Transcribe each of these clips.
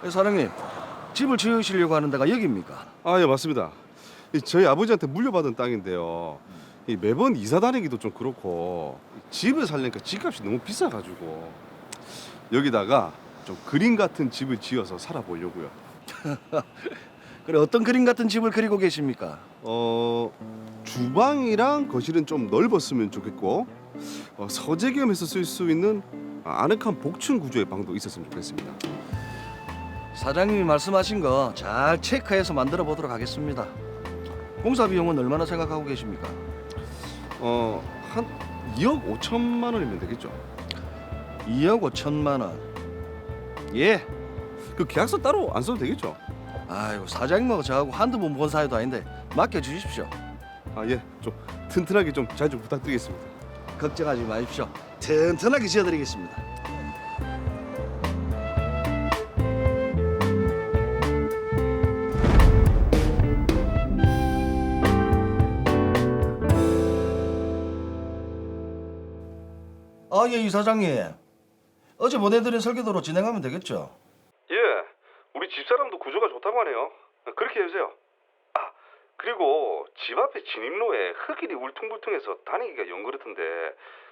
사장님, 집을 지으시려고 하는 데가 여기입니까? 아, 예, 맞습니다. 저희 아버지한테 물려받은 땅인데요. 매번 이사 다니기도 좀 그렇고 집을 살려니까 집값이 너무 비싸가지고 여기다가 좀 그림 같은 집을 지어서 살아보려고요. 그래, 어떤 그림 같은 집을 그리고 계십니까? 주방이랑 거실은 좀 넓었으면 좋겠고 서재 겸해서 쓸 수 있는 아늑한 복층 구조의 방도 있었으면 좋겠습니다. 사장님이 말씀하신 거 잘 체크해서 만들어 보도록 하겠습니다. 공사 비용은 얼마나 생각하고 계십니까? 한 2억 5천만 원이면 되겠죠. 2억 5천만 원. 예. 그 계약서 따로 안 써도 되겠죠? 아이고, 사장님하고 저하고 한두 번 본 사이도 아닌데 맡겨주십시오. 아, 예, 좀 튼튼하게 좀 잘 좀 부탁드리겠습니다. 걱정하지 마십시오. 튼튼하게 지어드리겠습니다. 아, 예, 이사장님. 어제 보내드린 설계도로 진행하면 되겠죠? 예, 우리 집사람도 구조가 좋다고 하네요. 그렇게 해주세요. 아, 그리고 집 앞에 진입로에 흙길이 울퉁불퉁해서 다니기가 영그렇던데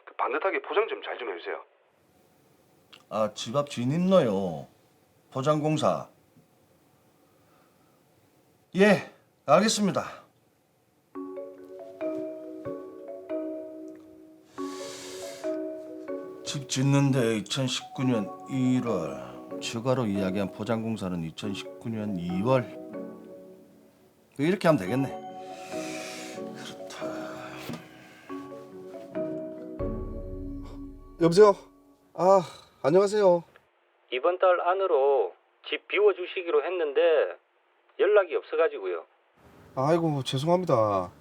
그 반듯하게 포장 좀 잘 좀 해주세요. 아, 집 앞 진입로요. 포장공사. 예, 알겠습니다. 집 짓는데 2019년 1월, 추가로 이야기한 포장공사는 2019년 2월. 이렇게 하면 되겠네. 그렇다. 여보세요? 아, 안녕하세요. 이번 달 안으로 집 비워주시기로 했는데 연락이 없어가지고요. 아이고, 죄송합니다.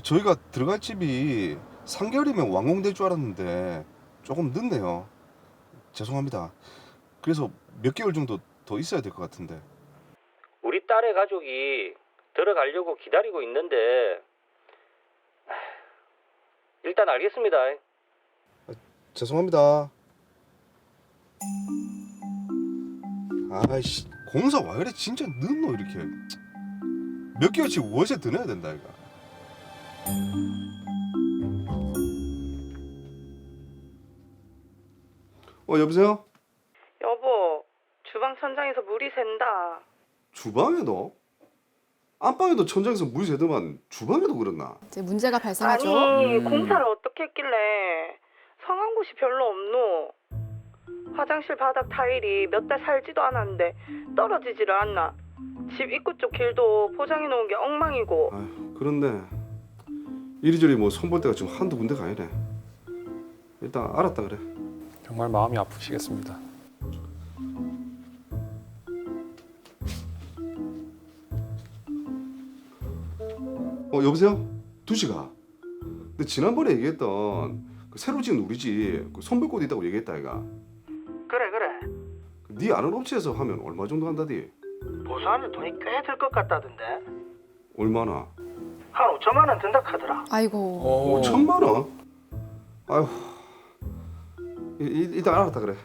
저희가 들어갈 집이 3개월이면 완공될 줄 알았는데 조금 늦네요. 죄송합니다. 그래서 몇 개월 정도 더 있어야 될 것 같은데. 우리 딸의 가족이 들어가려고 기다리고 있는데 일단 알겠습니다. 죄송합니다. 아이씨, 공사 와 그래 진짜 늦노 이렇게. 몇 개월씩 월세 더 내야 된다 이거. 여보세요? 여보, 주방 천장에서 물이 샌다. 주방에도? 안방에도 천장에서 물이 새더만 주방에도 그랬나? 이제 문제가 발생하죠. 아니, 공사를 어떻게 했길래 성한 곳이 별로 없노? 화장실 바닥 타일이 몇 달 살지도 않았는데 떨어지지를 않나? 집 입구 쪽 길도 포장해 놓은 게 엉망이고. 아휴, 그렇네. 이리저리 뭐 손볼 데가 지금 한두 군데가 아니네. 일단 알았다 그래. 정말 마음이 아프시겠습니다. 여보세요? 두시가. 근데 지난번에 얘기했던 그 새로 지은 우리 집 그 손볼곳 있다고 얘기했다 아이가. 그래. 네 아는 업체에서 하면 얼마 정도 한다디? 보수하는 돈이 꽤 들 것 같다던데. 얼마나? 한 5천만 원 든다 카더라. 아이고. 5천만 원? 아휴. 일단 알았다 그래.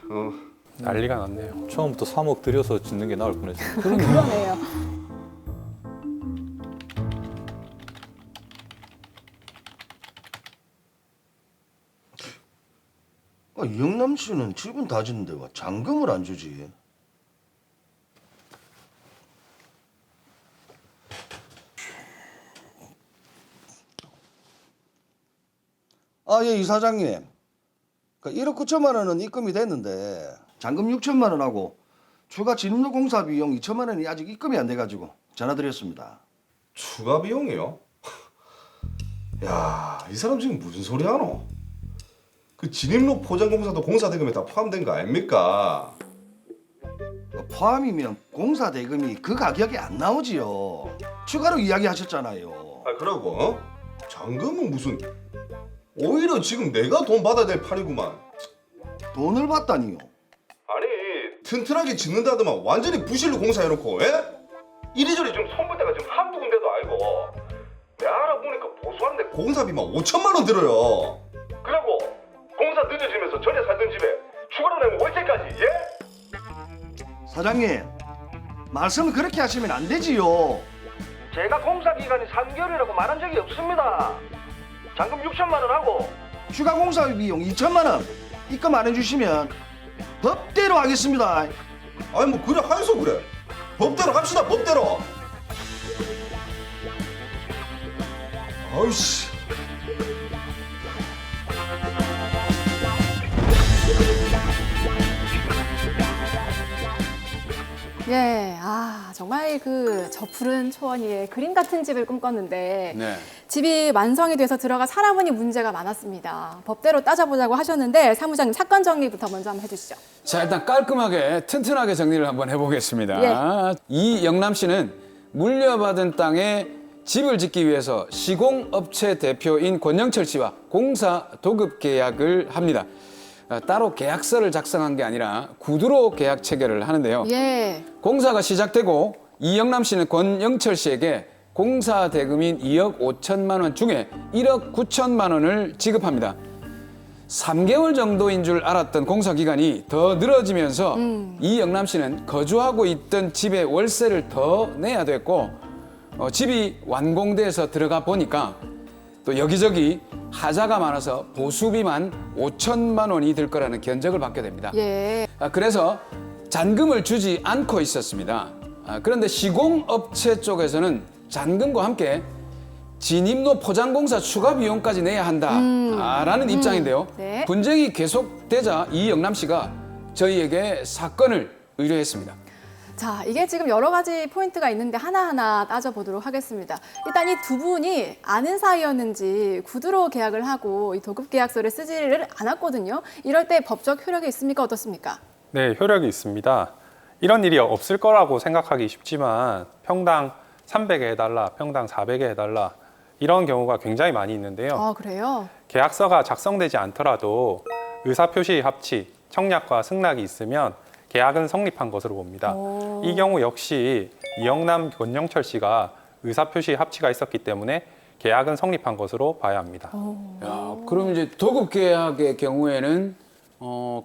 난리가 났네요. 처음부터 3억 들여서 짓는 게 나을 뻔했죠. 그러네요. 이영남 씨는 집은 다 짓는데 왜 잔금을 안 주지? 아, 예, 이사장님. 1억 9천만 원은 입금이 됐는데 잔금 6천만 원하고 추가 진입로 공사 비용 2천만 원이 아직 입금이 안 돼가지고 전화드렸습니다. 추가 비용이요? 야, 이 사람 지금 무슨 소리 하노? 그 진입로 포장공사도 공사 대금에 다 포함된 거 아닙니까? 포함이면 공사 대금이 그 가격이 안 나오지요. 추가로 이야기하셨잖아요. 아, 그러고 잔금은 무슨? 오히려 지금 내가 돈 받아야 될 판이구만. 돈을 받다니요. 아니, 튼튼하게 짓는다더만 완전히 부실로 공사해놓고, 예? 이리저리 좀 손볼 데가 지금 한두 군데도 아니고 내가 알아보니까 보수하는데 공사비만 5천만 원 들어요. 그리고 공사 늦어지면서 전에 살던 집에 추가로 내면 월세까지, 예? 사장님, 말씀을 그렇게 하시면 안 되지요. 제가 공사 기간이 3개월이라고 말한 적이 없습니다. 잔금 6천만 원 하고 추가 공사 비용 2천만 원 입금 안 해주시면 법대로 하겠습니다. 아니 뭐 그래 하여서 그래. 법대로 합시다 법대로. 어이씨. 예, 정말 저 푸른 초원 위에 그림 같은 집을 꿈꿨는데 네. 집이 완성이 돼서 들어가 살아보니 문제가 많았습니다. 법대로 따져보자고 하셨는데 사무장님 사건 정리부터 먼저 한번 해주시죠. 자, 일단 깔끔하게 튼튼하게 정리를 한번 해보겠습니다. 이 영남 씨는 물려받은 땅에 집을 짓기 위해서 시공업체 대표인 권영철 씨와 공사 도급 계약을 합니다. 따로 계약서를 작성한 게 아니라 구두로 계약 체결을 하는데요. 예. 공사가 시작되고 이영남 씨는 권영철 씨에게 공사 대금인 2억 5천만 원 중에 1억 9천만 원을 지급합니다. 3개월 정도인 줄 알았던 공사 기간이 더 늘어지면서 이영남 씨는 거주하고 있던 집의 월세를 더 내야 됐고 집이 완공돼서 들어가 보니까 또 여기저기 하자가 많아서 보수비만 5천만 원이 들 거라는 견적을 받게 됩니다. 예. 그래서 잔금을 주지 않고 있었습니다. 그런데 시공업체 쪽에서는 잔금과 함께 진입로 포장공사 추가 비용까지 내야 한다라는 입장인데요. 네. 분쟁이 계속되자 이영남 씨가 저희에게 사건을 의뢰했습니다. 자, 이게 지금 여러 가지 포인트가 있는데 하나하나 따져보도록 하겠습니다. 일단 이 두 분이 아는 사이였는지 구두로 계약을 하고 이 도급 계약서를 쓰지를 않았거든요. 이럴 때 법적 효력이 있습니까? 어떻습니까? 네, 효력이 있습니다. 이런 일이 없을 거라고 생각하기 쉽지만 평당 300에 해달라, 평당 400에 해달라 이런 경우가 굉장히 많이 있는데요. 그래요? 계약서가 작성되지 않더라도 의사표시 합치, 청약과 승낙이 있으면 계약은 성립한 것으로 봅니다. 이 경우 역시 이영남, 권영철 씨가 의사표시 합치가 있었기 때문에 계약은 성립한 것으로 봐야 합니다. 야, 그럼 이제 도급 계약의 경우에는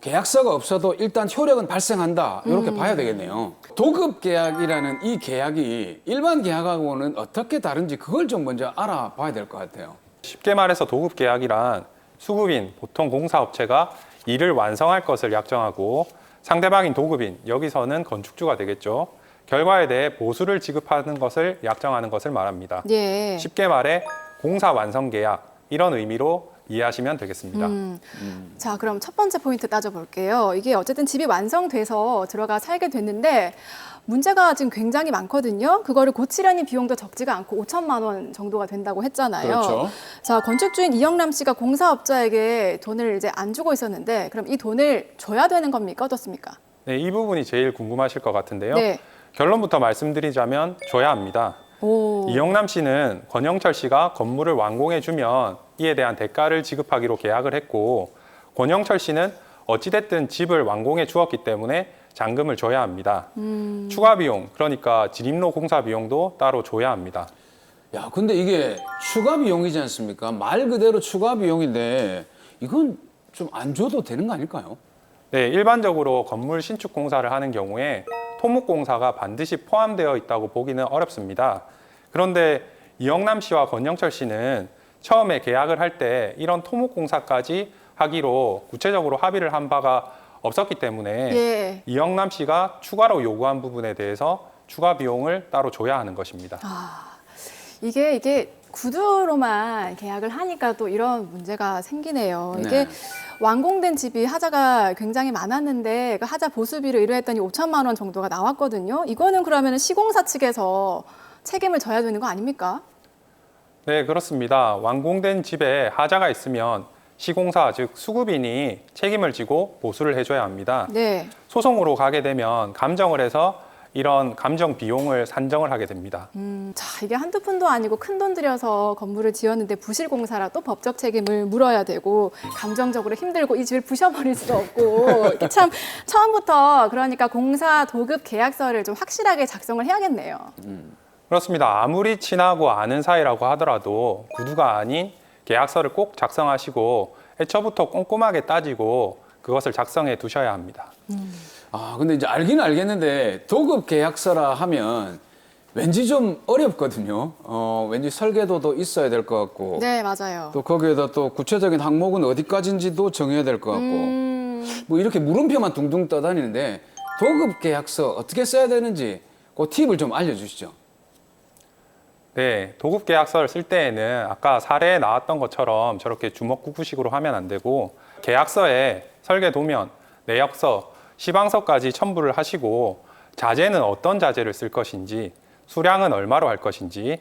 계약서가 없어도 일단 효력은 발생한다 이렇게 봐야 되겠네요. 도급 계약이라는 이 계약이 일반 계약하고는 어떻게 다른지 그걸 좀 먼저 알아봐야 될 것 같아요. 쉽게 말해서 도급 계약이란 수급인, 보통 공사업체가 일을 완성할 것을 약정하고 상대방인 도급인, 여기서는 건축주가 되겠죠. 결과에 대해 보수를 지급하는 것을 약정하는 것을 말합니다. 예. 쉽게 말해 공사 완성 계약 이런 의미로 이해하시면 되겠습니다. 자, 그럼 첫 번째 포인트 따져볼게요. 이게 어쨌든 집이 완성돼서 들어가 살게 됐는데 문제가 지금 굉장히 많거든요. 그거를 고치려는 비용도 적지가 않고 5천만 원 정도가 된다고 했잖아요. 그렇죠. 자, 건축주인 이영남 씨가 공사업자에게 돈을 이제 안 주고 있었는데 그럼 이 돈을 줘야 되는 겁니까? 어떻습니까? 네, 이 부분이 제일 궁금하실 것 같은데요. 네. 결론부터 말씀드리자면 줘야 합니다. 오. 이영남 씨는 권영철 씨가 건물을 완공해주면 이에 대한 대가를 지급하기로 계약을 했고 권영철 씨는 어찌됐든 집을 완공해 주었기 때문에 잔금을 줘야 합니다. 추가 비용, 그러니까 진입로 공사 비용도 따로 줘야 합니다. 야, 근데 이게 추가 비용이지 않습니까? 말 그대로 추가 비용인데 이건 좀 안 줘도 되는 거 아닐까요? 네, 일반적으로 건물 신축 공사를 하는 경우에 토목 공사가 반드시 포함되어 있다고 보기는 어렵습니다. 그런데 이영남 씨와 권영철 씨는 처음에 계약을 할 때 이런 토목 공사까지 하기로 구체적으로 합의를 한 바가 없었기 때문에 예. 이영남 씨가 추가로 요구한 부분에 대해서 추가 비용을 따로 줘야 하는 것입니다. 이게 구두로만 계약을 하니까 또 이런 문제가 생기네요. 이게 네. 완공된 집이 하자가 굉장히 많았는데 그 하자 보수비를 의뢰했더니 5천만 원 정도가 나왔거든요. 이거는 그러면 시공사 측에서 책임을 져야 되는 거 아닙니까? 네, 그렇습니다. 완공된 집에 하자가 있으면 시공사, 즉 수급인이 책임을 지고 보수를 해줘야 합니다. 네. 소송으로 가게 되면 감정을 해서 이런 감정 비용을 산정을 하게 됩니다. 자, 이게 한두 푼도 아니고 큰 돈 들여서 건물을 지었는데 부실공사라 또 법적 책임을 물어야 되고 감정적으로 힘들고 이 집을 부셔버릴 수도 없고 이게 참 처음부터 그러니까 공사 도급 계약서를 좀 확실하게 작성을 해야겠네요. 그렇습니다. 아무리 친하고 아는 사이라고 하더라도 구두가 아닌 계약서를 꼭 작성하시고 애초부터 꼼꼼하게 따지고 그것을 작성해 두셔야 합니다. 아, 근데 이제 알기는 알겠는데 도급 계약서라 하면 왠지 좀 어렵거든요. 왠지 설계도도 있어야 될 것 같고. 네, 맞아요. 또 거기에다 또 구체적인 항목은 어디까지인지도 정해야 될 것 같고. 뭐 이렇게 물음표만 둥둥 떠다니는데 도급 계약서 어떻게 써야 되는지 그 팁을 좀 알려주시죠. 네, 도급 계약서를 쓸 때에는 아까 사례에 나왔던 것처럼 저렇게 주먹구구식으로 하면 안 되고 계약서에 설계 도면, 내역서, 시방서까지 첨부를 하시고 자재는 어떤 자재를 쓸 것인지, 수량은 얼마로 할 것인지,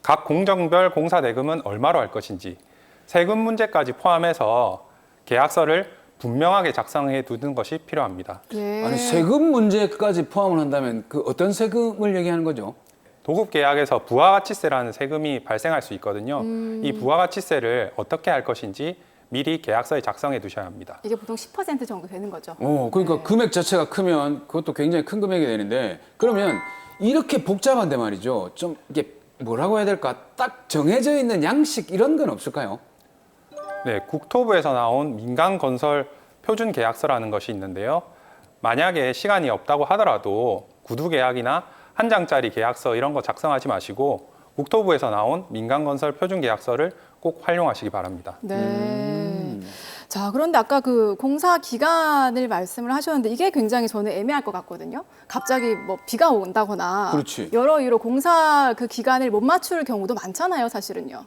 각 공정별 공사 대금은 얼마로 할 것인지, 세금 문제까지 포함해서 계약서를 분명하게 작성해 두는 것이 필요합니다. 예. 아니 세금 문제까지 포함을 한다면 그 어떤 세금을 얘기하는 거죠? 도급 계약에서 부가가치세라는 세금이 발생할 수 있거든요. 이 부가가치세를 어떻게 할 것인지 미리 계약서에 작성해 두셔야 합니다. 이게 보통 10% 정도 되는 거죠. 그러니까 네. 금액 자체가 크면 그것도 굉장히 큰 금액이 되는데 그러면 이렇게 복잡한데 말이죠. 좀 이게 뭐라고 해야 될까? 딱 정해져 있는 양식 이런 건 없을까요? 네, 국토부에서 나온 민간건설 표준 계약서라는 것이 있는데요. 만약에 시간이 없다고 하더라도 구두 계약이나 한 장짜리 계약서 이런 거 작성하지 마시고 국토부에서 나온 민간건설 표준 계약서를 꼭 활용하시기 바랍니다. 네. 자, 그런데 아까 그 공사 기간을 말씀을 하셨는데 이게 굉장히 저는 애매할 것 같거든요. 갑자기 뭐 비가 온다거나 그렇지. 여러 이유로 공사 그 기간을 못 맞출 경우도 많잖아요, 사실은요.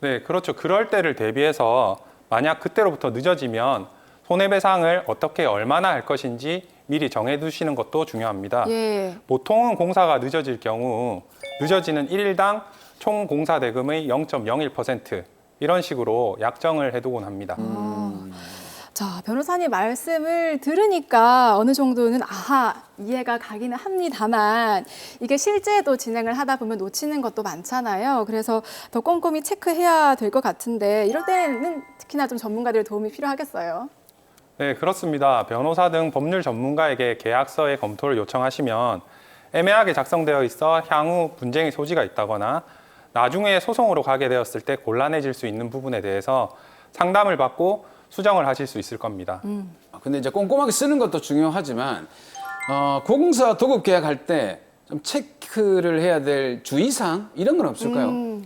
네, 그렇죠. 그럴 때를 대비해서 만약 그때로부터 늦어지면 손해배상을 어떻게 얼마나 할 것인지 미리 정해두시는 것도 중요합니다. 예. 보통은 공사가 늦어질 경우 늦어지는 1일당 총 공사 대금의 0.01% 이런 식으로 약정을 해두곤 합니다. 자, 변호사님 말씀을 들으니까 어느 정도는 이해가 가기는 합니다만 이게 실제도 진행을 하다 보면 놓치는 것도 많잖아요. 그래서 더 꼼꼼히 체크해야 될 것 같은데 이럴 때는 특히나 좀 전문가들의 도움이 필요하겠어요. 네, 그렇습니다. 변호사 등 법률 전문가에게 계약서의 검토를 요청하시면 애매하게 작성되어 있어 향후 분쟁의 소지가 있다거나 나중에 소송으로 가게 되었을 때 곤란해질 수 있는 부분에 대해서 상담을 받고 수정을 하실 수 있을 겁니다. 근데 이제 꼼꼼하게 쓰는 것도 중요하지만 공사 도급 계약할 때 좀 체크를 해야 될 주의사항 이런 건 없을까요?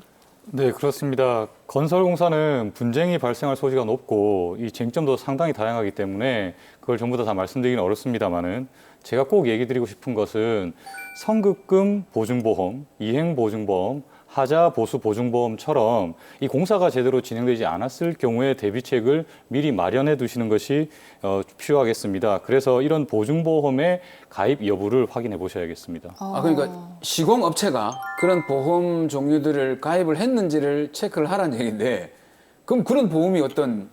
네, 그렇습니다. 건설공사는 분쟁이 발생할 소지가 높고 이 쟁점도 상당히 다양하기 때문에 그걸 전부 다 말씀드리기는 어렵습니다만은 제가 꼭 얘기 드리고 싶은 것은 선급금 보증보험, 이행보증보험, 하자 보수 보증보험처럼 이 공사가 제대로 진행되지 않았을 경우에 대비책을 미리 마련해 두시는 것이 필요하겠습니다. 그래서 이런 보증보험의 가입 여부를 확인해 보셔야겠습니다. 그러니까 시공업체가 그런 보험 종류들을 가입을 했는지를 체크를 하라는 얘기인데 그럼 그런 보험이 어떤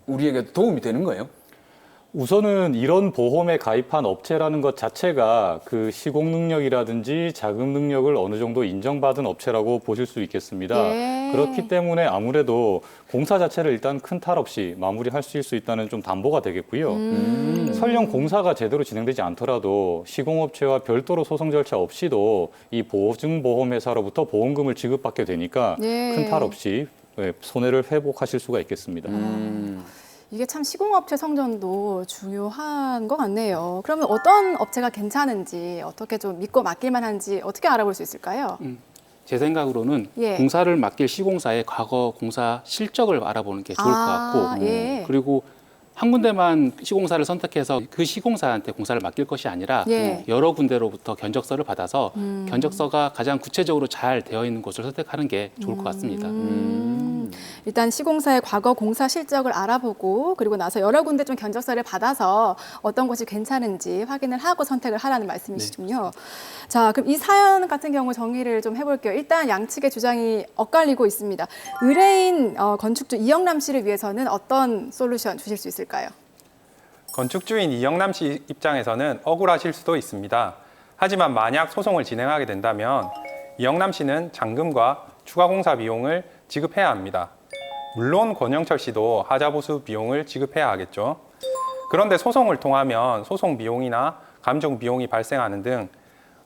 우리에게 도움이 되는 거예요? 우선은 이런 보험에 가입한 업체라는 것 자체가 그 시공 능력이라든지 자금 능력을 어느 정도 인정받은 업체라고 보실 수 있겠습니다. 예. 그렇기 때문에 아무래도 공사 자체를 일단 큰 탈 없이 마무리할 수 있다는 좀 담보가 되겠고요. 설령 공사가 제대로 진행되지 않더라도 시공업체와 별도로 소송 절차 없이도 이 보증보험회사로부터 보험금을 지급받게 되니까 예. 큰 탈 없이 손해를 회복하실 수가 있겠습니다. 이게 참 시공업체 성전도 중요한 것 같네요. 그러면 어떤 업체가 괜찮은지 어떻게 좀 믿고 맡길 만한지 어떻게 알아볼 수 있을까요? 제 생각으로는 예. 공사를 맡길 시공사의 과거 공사 실적을 알아보는 게 좋을 것 같고 예. 그리고 한 군데만 시공사를 선택해서 그 시공사한테 공사를 맡길 것이 아니라 예. 여러 군데로부터 견적서를 받아서 견적서가 가장 구체적으로 잘 되어 있는 곳을 선택하는 게 좋을 것 같습니다. 일단 시공사의 과거 공사 실적을 알아보고 그리고 나서 여러 군데 좀 견적서를 받아서 어떤 곳이 괜찮은지 확인을 하고 선택을 하라는 말씀이시군요. 자, 그럼 이 사연 같은 경우 정리를 좀 해볼게요. 일단 양측의 주장이 엇갈리고 있습니다. 의뢰인 건축주 이영남 씨를 위해서는 어떤 솔루션 주실 수 있을까요? 건축주인 이영남 씨 입장에서는 억울하실 수도 있습니다. 하지만 만약 소송을 진행하게 된다면 이영남 씨는 잔금과 추가 공사 비용을 지급해야 합니다. 물론 권영철 씨도 하자보수 비용을 지급해야 하겠죠. 그런데 소송을 통하면 소송 비용이나 감정 비용이 발생하는 등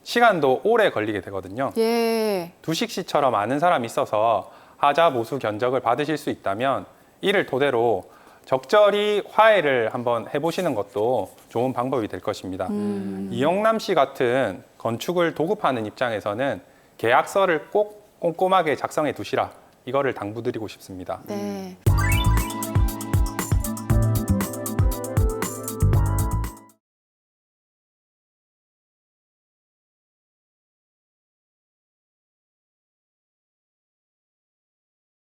시간도 오래 걸리게 되거든요. 예. 두식 씨처럼 아는 사람이 있어서 하자보수 견적을 받으실 수 있다면 이를 토대로 적절히 화해를 한번 해보시는 것도 좋은 방법이 될 것입니다. 이영남 씨 같은 건축을 도급하는 입장에서는 계약서를 꼭 꼼꼼하게 작성해 두시라 이거를 당부드리고 싶습니다. 네.